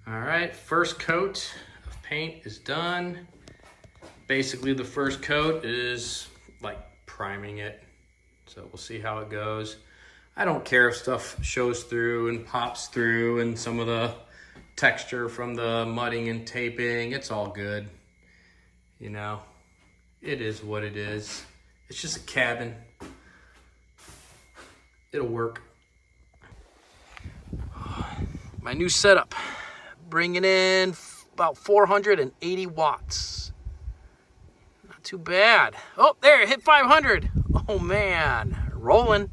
All right, first coat of paint is done. Basically, the first coat is like priming it. So we'll see how it goes. I don't care if stuff shows through and pops through and some of the texture from the mudding and taping. It's all good. You know, it is what it is. It's just a cabin. It'll work. My new setup. Bringing in about 480 watts. Not too bad. Oh, there, it hit 500. Oh man, rolling.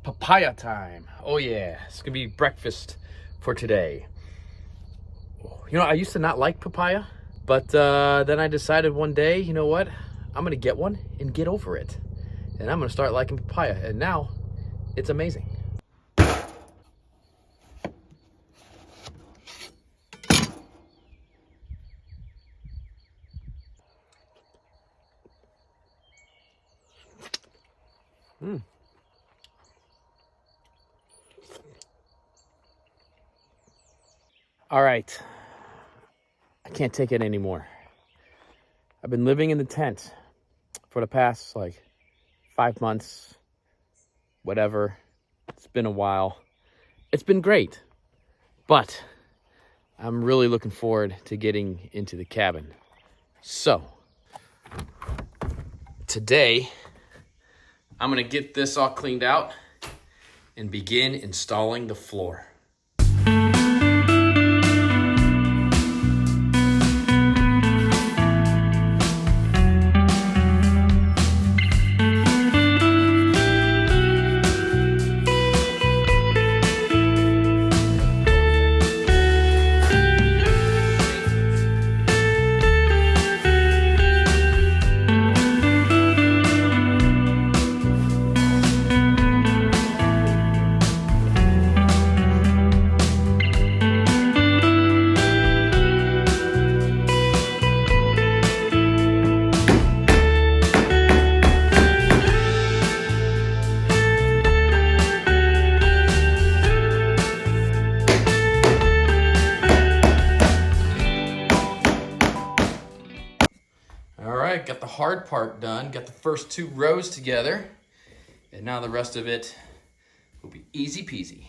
Papaya time. Oh yeah, it's gonna be breakfast for today. You know, I used to not like papaya, but then I decided one day, you know what? I'm gonna get one and get over it. And I'm gonna start liking papaya. And now, it's amazing. All right, I can't take it anymore. I've been living in the tent for the past like 5 months, whatever. It's been a while. It's been great, but I'm really looking forward to getting into the cabin. So today, I'm gonna get this all cleaned out and begin installing the floor. Got the hard part done, got the first 2 rows together, and now the rest of it will be easy peasy.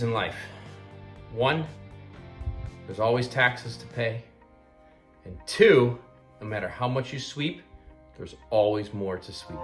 in life. One, there's always taxes to pay. And two, no matter how much you sweep, there's always more to sweep.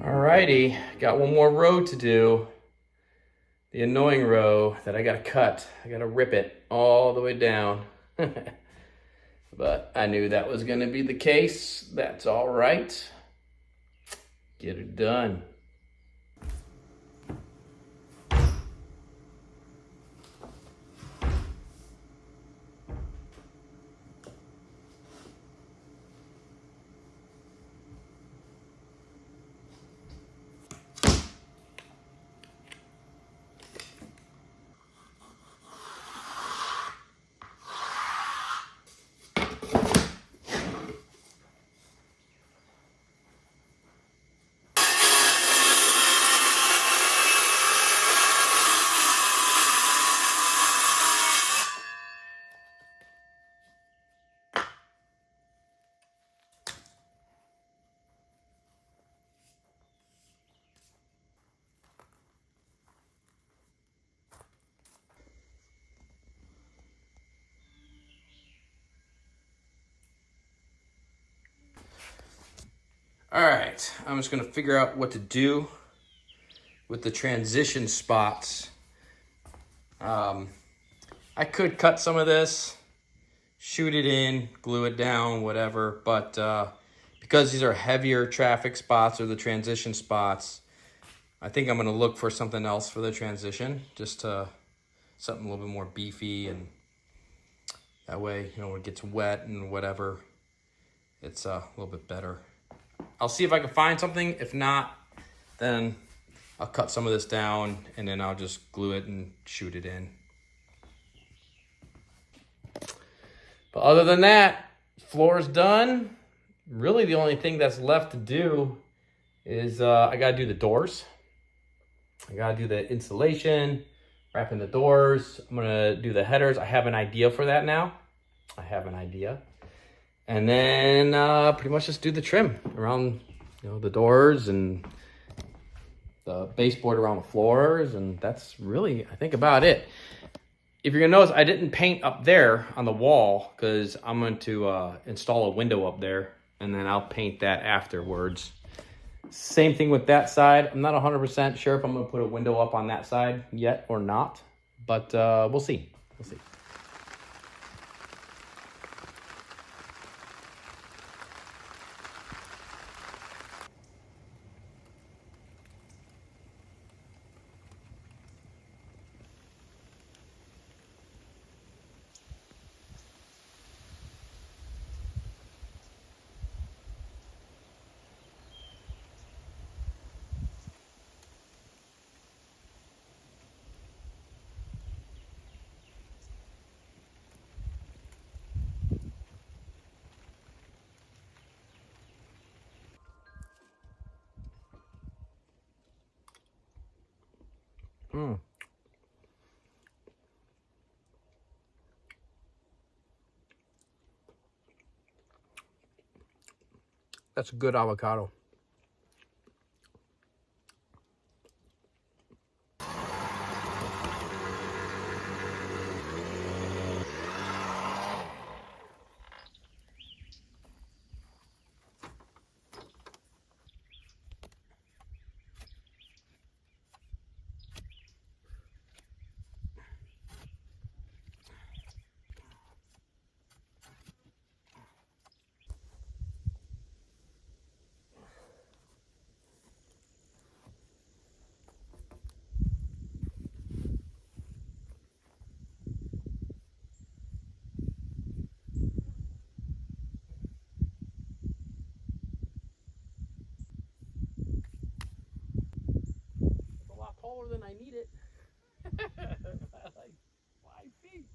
Alrighty, got one more row to do. The annoying row that I gotta cut. I gotta rip it all the way down. But I knew that was gonna be the case. That's all right. Get it done. All right, I'm just gonna figure out what to do with the transition spots. I could cut some of this, shoot it in, glue it down, whatever, but because these are heavier traffic spots or the transition spots, I think I'm gonna look for something else for the transition, just something a little bit more beefy, and that way, when it gets wet and whatever, it's a little bit better. I'll see if I can find something. If not, then I'll cut some of this down and then I'll just glue it and shoot it in. But other than that, floor's done. Really the only thing that's left to do is I gotta do the doors. I gotta do the insulation, wrapping the doors. I'm gonna do the headers. I have an idea for that now. And then pretty much just do the trim around the doors and the baseboard around the floors, and that's really, I think, about it. If you're gonna notice, I didn't paint up there on the wall because I'm going to install a window up there, and then I'll paint that afterwards. Same thing with that side. I'm not 100% sure if I'm gonna put a window up on that side yet or not, but we'll see. Mm. That's a good avocado. It's a lot taller than I need it. Like 5 feet.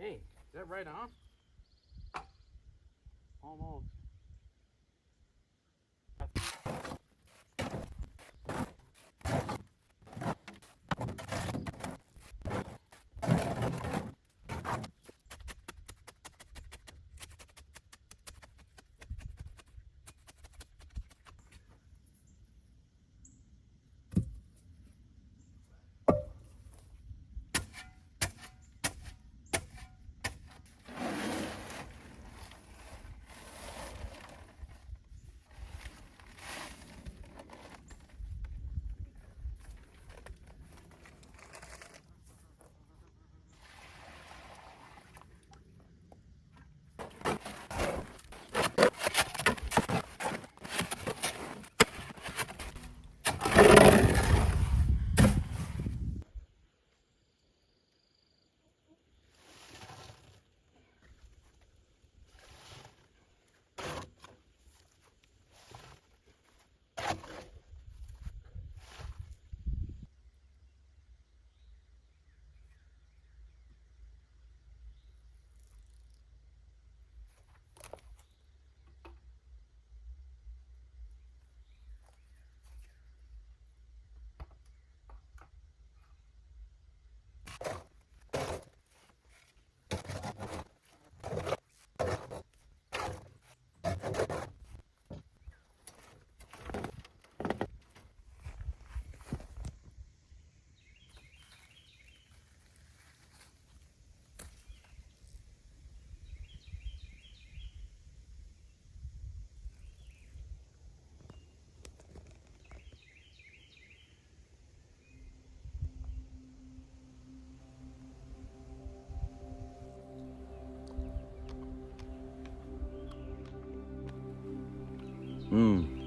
Dang, is that right on? Almost. Mmm.